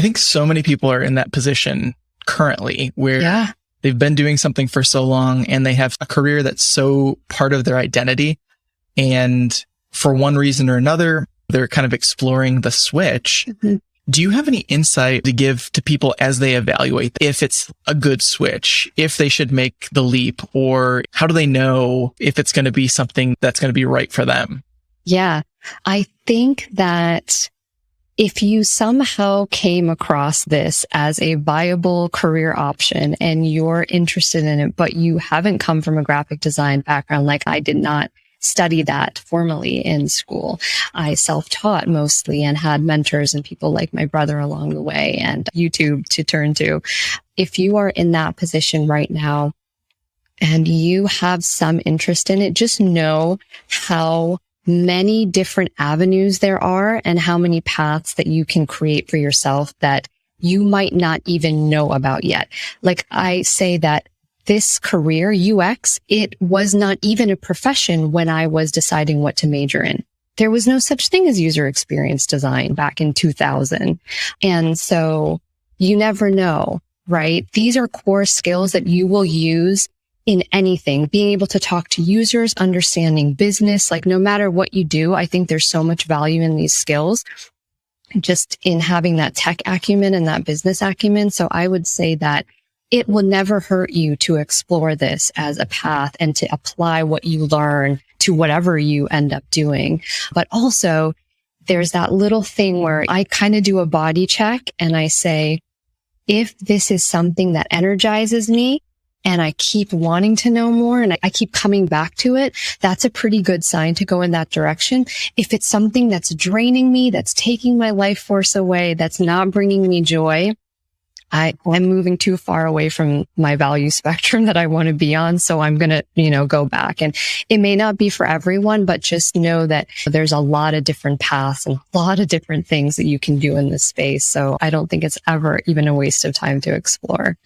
think so many people are in that position currently where they've been doing something for so long and they have a career that's so part of their identity. And for one reason or another, they're kind of exploring the switch. Mm-hmm. Do you have any insight to give to people as they evaluate if it's a good switch, if they should make the leap, or how do they know if it's going to be something that's going to be right for them? Yeah, I think that if you somehow came across this as a viable career option and you're interested in it, but you haven't come from a graphic design background, like I did not study that formally in school. I self-taught mostly and had mentors and people like my brother along the way and YouTube to turn to. If you are in that position right now and you have some interest in it, just know how many different avenues there are and how many paths that you can create for yourself that you might not even know about yet. Like I say that this career, UX, it was not even a profession when I was deciding what to major in. There was no such thing as user experience design back in 2000. And so you never know, right? These are core skills that you will use in anything, being able to talk to users, understanding business, like no matter what you do, I think there's so much value in these skills, just in having that tech acumen and that business acumen. So I would say that it will never hurt you to explore this as a path and to apply what you learn to whatever you end up doing. But also there's that little thing where I kind of do a body check and I say, if this is something that energizes me and I keep wanting to know more and I keep coming back to it, that's a pretty good sign to go in that direction. If it's something that's draining me, that's taking my life force away, that's not bringing me joy, I'm moving too far away from my value spectrum that I want to be on. So I'm going to, go back, and it may not be for everyone, but just know that there's a lot of different paths and a lot of different things that you can do in this space. So I don't think it's ever even a waste of time to explore.